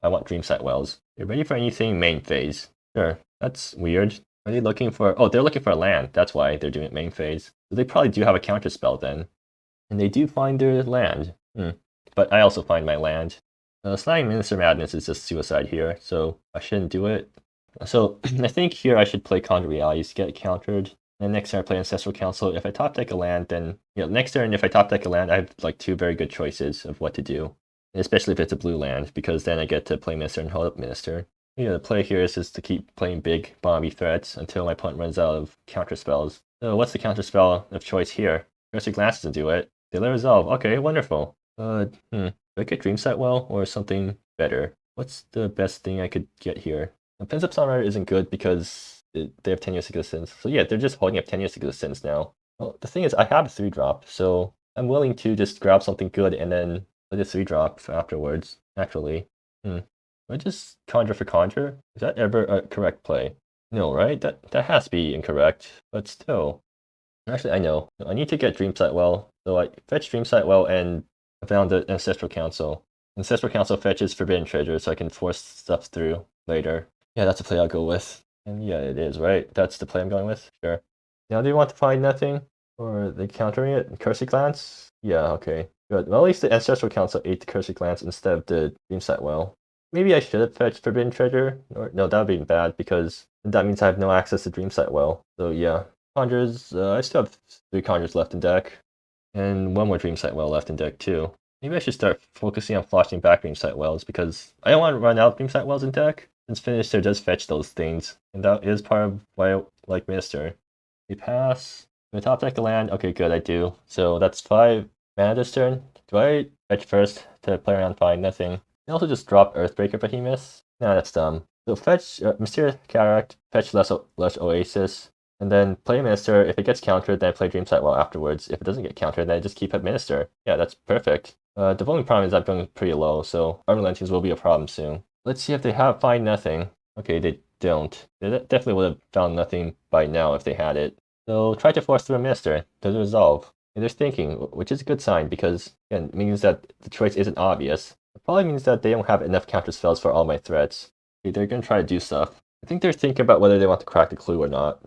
I want Dreamset Wells. You're ready for anything main phase. Sure, that's weird. Are they looking for, oh, they're looking for a land. That's why they're doing it main phase. So they probably do have a counter spell then. And they do find their land. But I also find my land. Sliding Minister Madness is just suicide here, so I shouldn't do it. So I think here I should play Conjure Realities to get countered. And next turn I play Ancestral Council. If I top deck a land, then next turn if I top deck a land, I have like 2 very good choices of what to do. Especially if it's a blue land, because then I get to play Minister and hold up Minister. The play here is just to keep playing big bomby threats until my opponent runs out of counter spells. So what's the counter spell of choice here? Cursive Glance doesn't do it. Delay Resolve. Okay, wonderful. Do I get Dreamset Well or something better? What's the best thing I could get here? Pensive Songwriter isn't good because they have Tenuous Existence. So yeah, they're just holding up Tenuous Existence now. Well, the thing is, I have a 3-drop, so I'm willing to just grab something good and then play the 3-drop afterwards, actually. Do I just conjure for conjure? Is that ever a correct play? No, right? That has to be incorrect, but still. Actually, I know. I need to get Dreamset Well, so I fetch Dreamset Well and I found the Ancestral Council. Ancestral Council fetches Forbidden Treasure, so I can force stuff through later. Yeah, that's the play I'll go with. And yeah, it is, right? That's the play I'm going with? Sure. Now do you want to find nothing? Or are they countering it? Cursive Glance? Yeah, okay. Good. Well, at least the Ancestral Council ate the Cursive Glance instead of the Dreamset Well. Maybe I should have fetched Forbidden Treasure. Or no, that would be bad because that means I have no access to Dreamset Well. So yeah. Conjures, I still have 3 Conjures left in deck. And 1 more Dreamset Well left in deck too. Maybe I should start focusing on flashing back Dreamset Wells because I don't want to run out of Dreamset Wells in deck. Since Finisher does fetch those things. And that is part of why I like Minister. We pass. Do I top deck the land? Okay, good, I do. So that's 5 mana this turn. Do I fetch first to play around Find Nothing? I also just drop Earthbreaker Behemoth. Nah, that's dumb. So fetch Mysterious Cataract, fetch Lush Oasis, and then play Minister. If it gets countered, then I play Dreamset Well afterwards. If it doesn't get countered, then I just keep at Minister. Yeah, that's perfect. The only problem is I'm going pretty low, so Unrelenting will be a problem soon. Let's see if they have Find Nothing. Okay, they don't. They definitely would have found nothing by now if they had it. So try to force through a Minister. Does it resolve? And they're thinking, which is a good sign because, again, it means that the choice isn't obvious. It probably means that they don't have enough counter spells for all my threats. Okay, they're going to try to do stuff. I think they're thinking about whether they want to crack the Clue or not.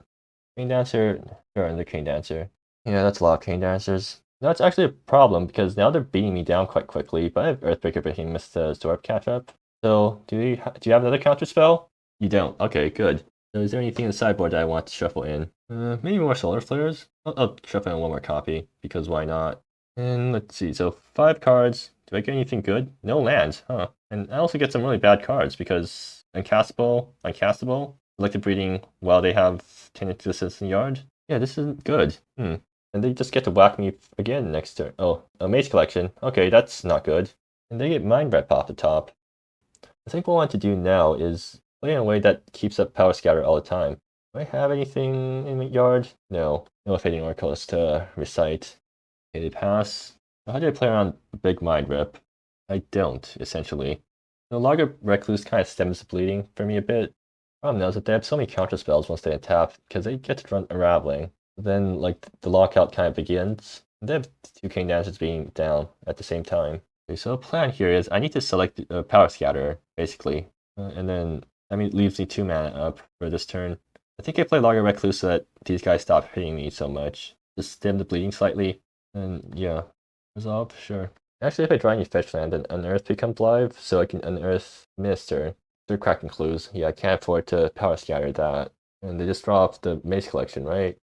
Cane Dancer, sure, another Cane Dancer. Yeah, that's a lot of Cane Dancers. That's actually a problem because now they're beating me down quite quickly, but I have Earthbreaker Behemoth to sort of catch up. So, do you have another counter spell? You don't. Okay, good. So is there anything in the sideboard that I want to shuffle in? Maybe more Solar Flares? I'll shuffle in 1 more copy, because why not? And let's see, so 5 cards. Do I get anything good? No lands, huh? And I also get some really bad cards, because uncastable, Selective Breeding while they have Tenuous Existence in Yard. Yeah, this isn't good. And they just get to whack me again next turn. Oh, a Mage Collection. Okay, that's not good. And they get Mind Rep off the top. I think what I want to do now is play in a way that keeps up Power Scatter all the time. Do I have anything in the yard? No. No Fading Oracles to recite. Okay, they pass. How do I play around Big Mind Rip? I don't, essentially. The Logger Recluse kind of stems the bleeding for me a bit. Problem now is that they have so many counter spells once they untap, because they get to run Unraveling. Then, like, the lockout kind of begins. And they have 2 King Dancers being down at the same time. Okay, so the plan here is I need to select Power Scatter, basically. And then, I mean, it leaves me 2 mana up for this turn. I think I play Logger Recluse so that these guys stop hitting me so much. Just stem the bleeding slightly. And yeah, resolve, sure. Actually, if I draw any fetch land, then Unearth becomes live, so I can Unearth Minister. They're cracking clues. Yeah, I can't afford to power scatter that. And they just draw off the Maze Collection, right?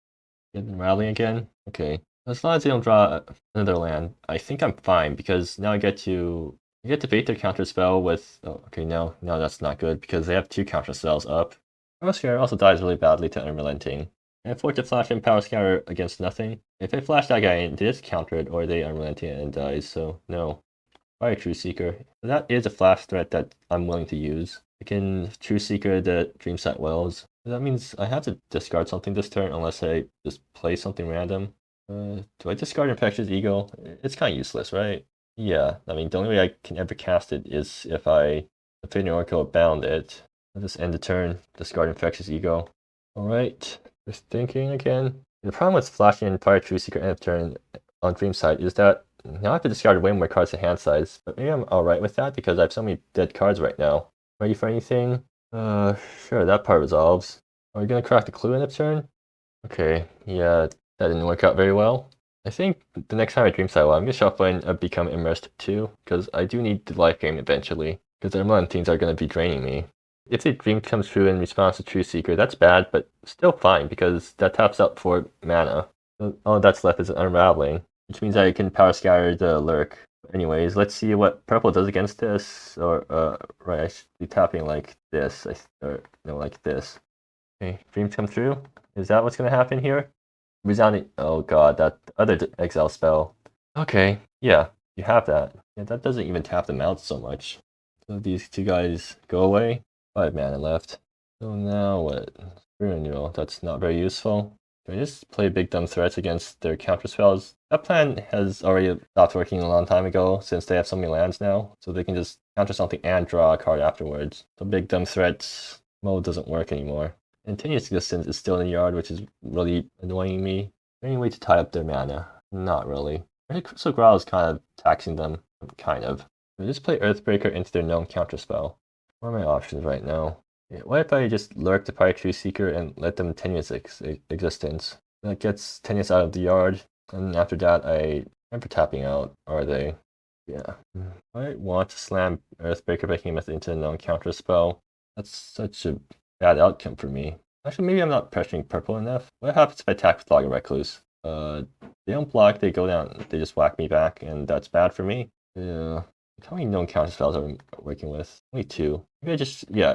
Getting rally again? Okay. As long as they don't draw another land, I think I'm fine, because now I get to bait their counter spell with... Oh, okay, no, that's not good, because they have 2 counter spells up. Power Scatter also dies really badly to Unrelenting. And afford to flash in Power Scatter against nothing. If I flash that guy in, they just counter it, or they Unrelenting and it dies, so no. Alright, True Seeker. That is a flash threat that I'm willing to use. I can True Seeker the Dreamset Wells. That means I have to discard something this turn unless I just play something random. Do I discard Infectious Eagle? It's kind of useless, right? Yeah, I mean, the only way I can ever cast it is if I Infinity Oracle bound it. I'll just end the turn, discard Infectious Ego. Alright, just thinking again. The problem with flashing in Fire True Secret end of turn on Dream Side is that now I have to discard way more cards to hand size. But maybe I'm alright with that because I have so many dead cards right now. Ready for anything? Sure, that part resolves. Are we gonna crack the clue end of turn? Okay, yeah, that didn't work out very well. I think the next time I Dream Side, I'm gonna shuffle in a Become Immersed too, because I do need the life game eventually. Because their month things are gonna be draining me. If the dream comes true in response to True Seeker, that's bad, but still fine, because that taps out 4 mana. All that's left is Unraveling, which means I can Power Scatter the Lurk. Anyways, let's see what purple does against this, or, right, I should be tapping like this, or, no, like this. Okay, dreams come true? Is that what's gonna happen here? Resounding, oh god, that other exile spell. Okay, yeah, you have that. Yeah, that doesn't even tap them out so much. So these 2 guys go away. 5 mana left. So now what? Renewal, that's not very useful. Can I just play big dumb threats against their counter spells? That plan has already stopped working a long time ago since they have so many lands now. So they can just counter something and draw a card afterwards. So big dumb threats mode doesn't work anymore. And Tenuous Existence is still in the yard, which is really annoying me. Any way to tie up their mana? Not really. Crystal Growl is kind of taxing them. Kind of. I just play Earthbreaker into their gnome counter spell. What are my options right now? Yeah, what if I just lurk the Pirate Tree Seeker and let them Tenuous Existence? That gets Tenuous out of the yard, and after that I remember tapping out, are they? Yeah. I want to slam Earthbreaker Behemoth into a non-counter spell. That's such a bad outcome for me. Actually, maybe I'm not pressuring purple enough. What happens if I attack with Logger Recluse? They don't block, they go down, they just whack me back, and that's bad for me. Yeah. How many known counter spells are we working with? Only 2. Maybe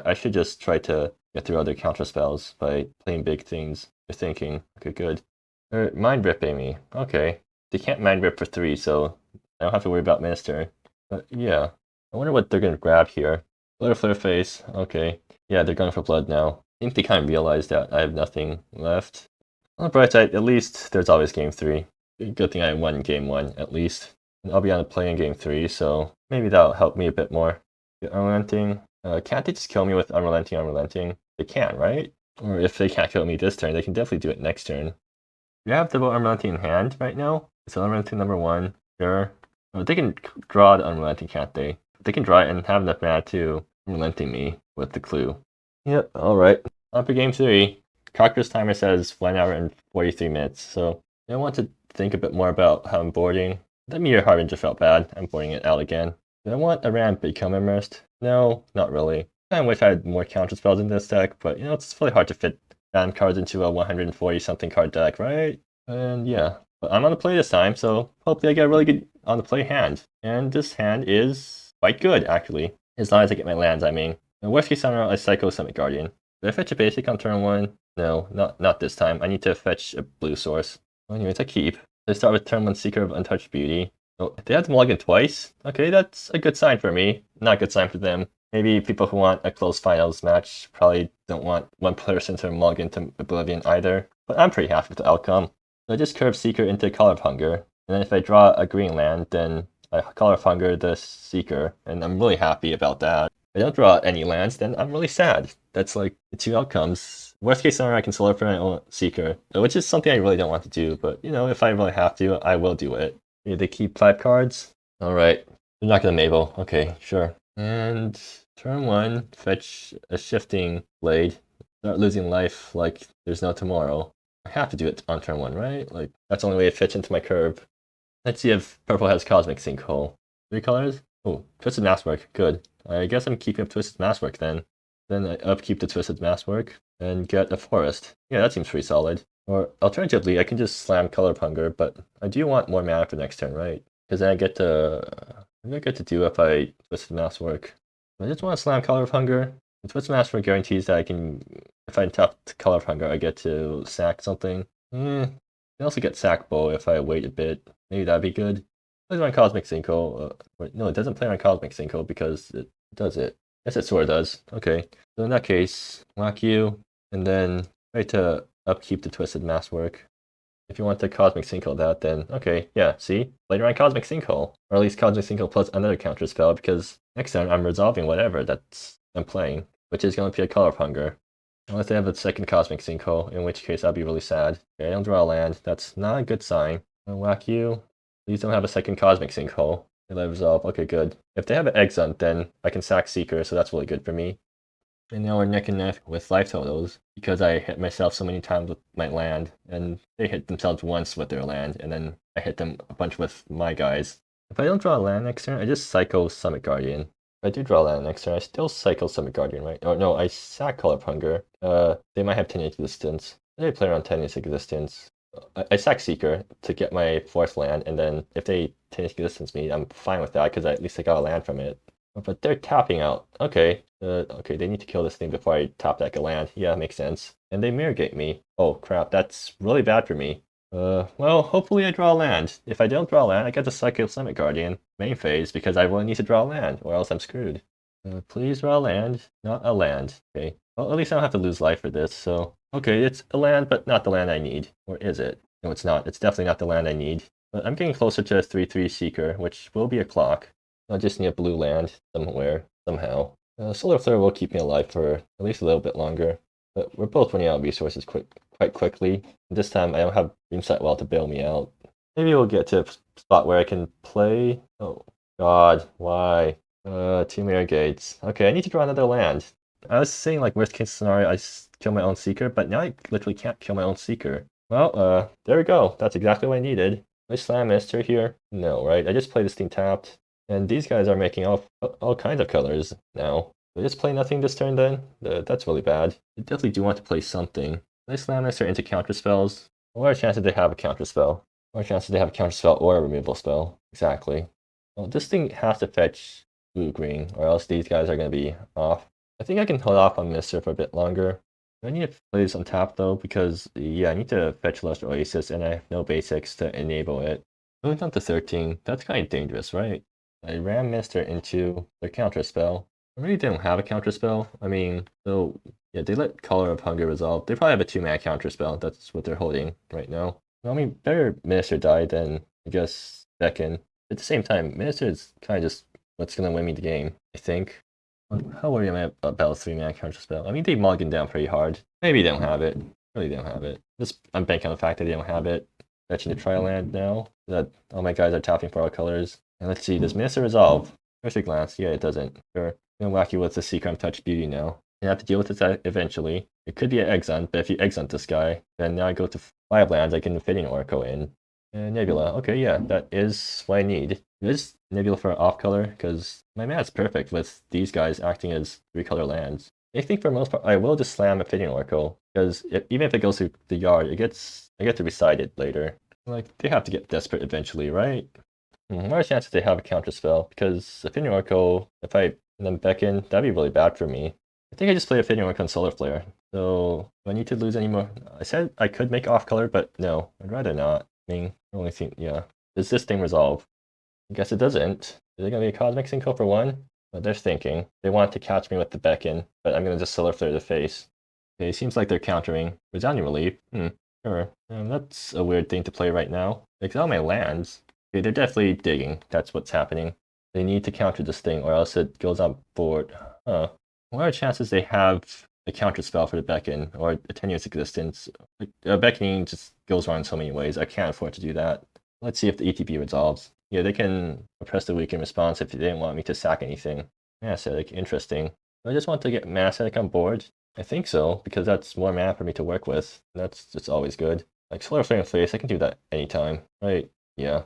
I should just try to get through other counter spells by playing big things. You're thinking, okay, good. They're mind ripping me. Okay. They can't mind rip for 3, so I don't have to worry about Minister. But yeah, I wonder what they're gonna grab here. Blood Flare Face. Okay. Yeah, they're going for blood now. I think they kind of realized that I have nothing left. On the bright side, at least there's always game 3. Good thing I won game 1, at least. And I'll be on a play in game 3, so maybe that'll help me a bit more. Unrelenting. Can't they just kill me with Unrelenting? They can, right? Or if they can't kill me this turn, they can definitely do it next turn. You have double Unrelenting in hand right now? It's Unrelenting number 1. Sure. Oh, they can draw the Unrelenting, can't they? They can draw it and have enough mana to Unrelenting me with the clue. Yep, alright. On for game 3. Cockroach timer says 1 hour and 43 minutes, so I want to think a bit more about how I'm boarding. That Meteor Harbinger felt bad. I'm boarding it out again. Do I want a ramp Become Immersed? No, not really. I wish I had more counter spells in this deck, but you know, it's really hard to fit random cards into a 140 something card deck, right? And yeah, but I'm on the play this time, so hopefully I get a really good on the play hand. And this hand is quite good, actually. As long as I get my lands, I mean. In worst case scenario, I Psycho Summit Guardian. Did I fetch a basic on turn 1? No, not this time. I need to fetch a blue source. Well, anyways, I keep. They start with turn 1 Seeker of Untouched Beauty. Oh, they have to mulligan twice? Okay, that's a good sign for me. Not a good sign for them. Maybe people who want a close finals match probably don't want one person to mulligan to Oblivion either. But I'm pretty happy with the outcome. So I just curve Seeker into Color of Hunger. And then if I draw a green land, then I Color of Hunger the Seeker. And I'm really happy about that. If I don't draw any lands, then I'm really sad. That's like the 2 outcomes. Worst case scenario, I can solar for my own Seeker, which is something I really don't want to do, but you know, if I really have to, I will do it. Yeah, they keep 5 cards. Alright. They're not gonna Mabel. Okay, sure. And turn 1, fetch a Shifting Blade. start losing life like there's no tomorrow. I have to do it on turn 1, right? Like, that's the only way it fits into my curve. Let's see if purple has Cosmic Sinkhole. 3 colors? Oh, Twisted Masswork. Good. I guess I'm keeping up Twisted Masswork then. Then I upkeep the Twisted Masswork and get a Forest. Yeah, that seems pretty solid. Or alternatively, I can just slam Color Hunger, but I do want more mana for next turn, right? Because then I get to... What do I get to do if I Twisted Masswork? I just want to slam Color of Hunger. The Twisted Masswork guarantees that I can... If I tap Color of Hunger, I get to sack something. I also get Sack Bow if I wait a bit. Maybe that'd be good. Plays around Cosmic Sinkhole. No, it doesn't play around Cosmic Sinkhole because it does it. Yes, it sort of does. Okay. So in that case, whack you, and then try to upkeep the Twisted Masswork. If you want to Cosmic Sinkhole that, then okay, yeah, see? Played around Cosmic Sinkhole. Or at least Cosmic Sinkhole plus another counter spell, because next turn I'm resolving whatever I'm playing, which is going to be a Color of Hunger. Unless they have a second Cosmic Sinkhole, in which case I'll be really sad. Okay, I don't draw a land. That's not a good sign. I'll whack you. Please don't have a second Cosmic Sinkhole. They let it resolve. Okay, good. If they have an Exhunt, then I can sack Seeker, so that's really good for me. And now we're neck and neck with life totals, because I hit myself so many times with my land, and they hit themselves once with their land, and then I hit them a bunch with my guys. If I don't draw a land next turn, I just Psycho Summit Guardian. If I do draw land next turn, I still Psycho Summit Guardian, right? Oh no, I sack Color of Hunger. They might have 10 existence. They play around 10 existence. I sack Seeker to get my 4th land, and then if they 10 existence me, I'm fine with that, because at least I got a land from it. But they're tapping out. Okay. Okay, they need to kill this thing before I top deck a land. Yeah, makes sense. And they Mirror Gate me. Oh crap, that's really bad for me. Well, hopefully I draw a land. If I don't draw a land, I get the Psycho Summit Guardian main phase, because I will need to draw a land, or else I'm screwed. Please draw a land, not a land. Okay. Well, at least I don't have to lose life for this, so... Okay, it's a land, but not the land I need. Or is it? No, it's not. It's definitely not the land I need. But I'm getting closer to a 3/3 Seeker, which will be a clock. I just need a blue land somewhere, somehow. Solar Flare will keep me alive for at least a little bit longer. But we're both running out of resources quite quickly. This time I don't have Dream Sight Well to bail me out. Maybe we'll get to a spot where I can play... Oh, God, why? 2 Mirror Gates. Okay, I need to draw another land. I was saying, like, worst case scenario, I kill my own Seeker, but now I literally can't kill my own Seeker. Well, there we go. That's exactly what I needed. I slam Mister here? No, right? I just play this thing tapped. And these guys are making all kinds of colors now. Did I just play nothing this turn then? That's really bad. I definitely do want to play something. I slam Mister into counter spells. What are chances they have a counter spell? What are chances they have a counter spell or a removal spell? Exactly. Well, this thing has to fetch blue-green, or else these guys are going to be off. I think I can hold off on Mister for a bit longer. I need to play this on tap though, because yeah, I need to fetch Luster Oasis, and I have no basics to enable it. Moving on to 13, that's kind of dangerous, right? I ran Mister into their counter spell. I really didn't have a counter spell. I mean, so yeah, they let Color of Hunger resolve. They probably have a 2-mana counter spell. That's what they're holding right now. Well, I mean, better Minister die than I guess Beckon. At the same time, Minister is kind of just what's gonna win me the game, I think. How worried am I about 3-mana counter spell? I mean, they mulligan down pretty hard. Maybe they don't have it. Really don't have it. I'm banking on the fact that they don't have it. Fetching the trial land now. That all my guys are tapping for all colors. And let's see, does Minister resolve? First a glance, yeah, it doesn't. Sure. I'm gonna whack you with the Secret Untouched Beauty now. You have to deal with this eventually. It could be an Exhunt, but if you Exhunt this guy, then now I go to 5 lands, I can fit an Oracle in. And Nebula, okay, yeah, that is what I need. This Nebula for off color, because my mat's perfect with these guys acting as 3-color lands. I think for the most part, I will just slam a Fitting Oracle, because even if it goes through the yard, I get to recite it later. Like, they have to get desperate eventually, right? What are the chances they have a counter spell? Because a Fitting Oracle, if I then Beckon, that'd be really bad for me. I think I just played a Fitting Oracle on Solar Flare. So, do I need to lose any more? I said I could make off color, but no, I'd rather not. I mean, I only think, yeah. Does this thing resolve? I guess it doesn't. Is it going to be a Cosmic Sinkhole for 1? But they're thinking. They want to catch me with the Beckon, but I'm going to just Solar Flare the face. Okay, it seems like they're countering. Resounding Relief. Sure. That's a weird thing to play right now. Exile my lands. Okay, they're definitely digging. That's what's happening. They need to counter this thing, or else it goes on board. What are the chances they have a counter spell for the Beckon, or a tenuous existence? Beckoning just goes on in so many ways. I can't afford to do that. Let's see if the ETB resolves. Yeah, they can oppress the weakened response if they didn't want me to sack anything. Massetic, interesting. I just want to get Massetic on board. I think so, because that's more mana for me to work with. That's just always good. Like Solar Flare and Face, I can do that anytime, right? Yeah.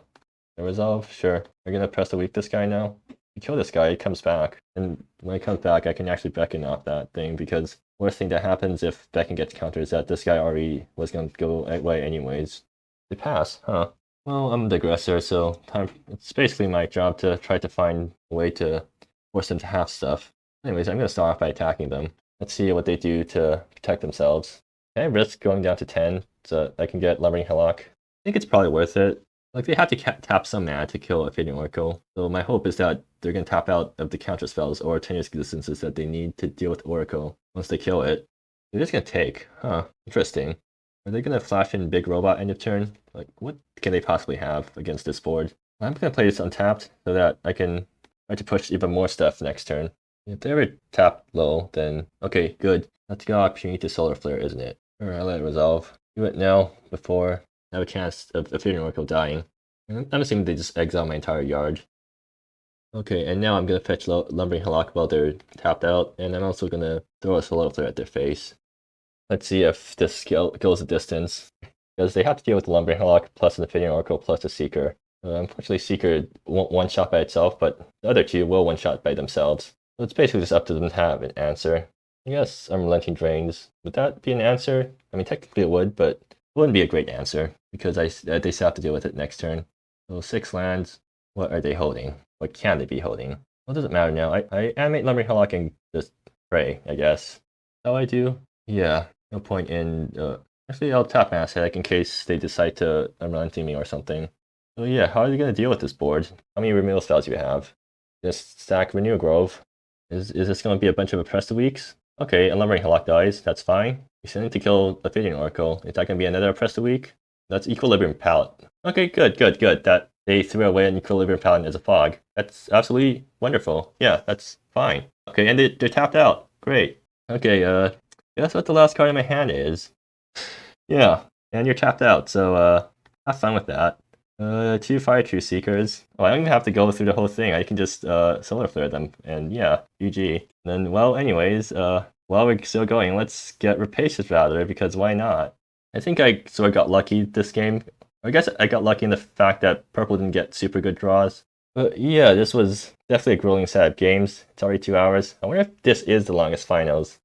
The resolve, sure. We're gonna press to weak this guy now. You kill this guy, he comes back. And when he comes back, I can actually beckon off that thing, because worst thing that happens if beckon gets countered is that this guy already was gonna go away anyways. They pass, huh? Well, I'm the aggressor, so it's basically my job to try to find a way to force them to have stuff. Anyways, I'm gonna start off by attacking them. Let's see what they do to protect themselves. Can I risk going down to 10 so I can get Lumbering Hillock? I think it's probably worth it. Like, they have to tap some mana to kill a Fading Oracle, so my hope is that they're going to tap out of the counter spells or tenuous existences that they need to deal with Oracle once they kill it. They're just going to take. Huh. Interesting. Are they going to flash in Big Robot end of turn? Like, what can they possibly have against this board? I'm going to play this untapped so that I can try to push even more stuff next turn. If they ever tap low, then okay, good. That's a good opportunity to Solar Flare, isn't it? Alright, I'll let it resolve. Do it now before I have a chance of Fading Oracle dying. I'm assuming they just exile my entire yard. Okay, and now I'm gonna fetch Lumbering Hillock while they're tapped out, and I'm also gonna throw a Solar Flare at their face. Let's see if this goes the distance. Because they have to deal with the Lumbering Hillock plus the Fading Oracle plus the Seeker. Unfortunately, Seeker won't one-shot by itself, but the other two will one-shot by themselves. So it's basically just up to them to have an answer. I guess Unrelenting Drains. Would that be an answer? I mean, technically it would, but it wouldn't be a great answer because they still have to deal with it next turn. So 6 lands. What are they holding? What can they be holding? Well, it doesn't matter now. I animate Lumbering Hillock and just pray, I guess. That's how I do? Yeah. No point in... actually, I'll tap Mass Headache in case they decide to Unrelenting me or something. So yeah, how are you going to deal with this board? How many removal spells do you have? Just stack Renew Grove. Is this going to be a bunch of Oppressive Weeks? Okay, and Lumbering Hillock dies, that's fine. You send it to kill a Fading Oracle. Is that going to be another Oppressive Week? That's Equilibrium Palette. Okay, good. That they threw away an Equilibrium Palette as a fog. That's absolutely wonderful. Yeah, that's fine. Okay, and they're tapped out. Great. Okay, guess what the last card in my hand is? Yeah, and you're tapped out, so have fun with that. 2 Fire True Seekers. Oh, I don't even have to go through the whole thing. I can just Solar Flare them, and yeah, GG. Then, well, anyways, while we're still going, let's get Rapacious Rattler, because why not? I think I sort of got lucky this game. I guess I got lucky in the fact that purple didn't get super good draws. But yeah, this was definitely a grueling set of games. It's already 2 hours. I wonder if this is the longest finals.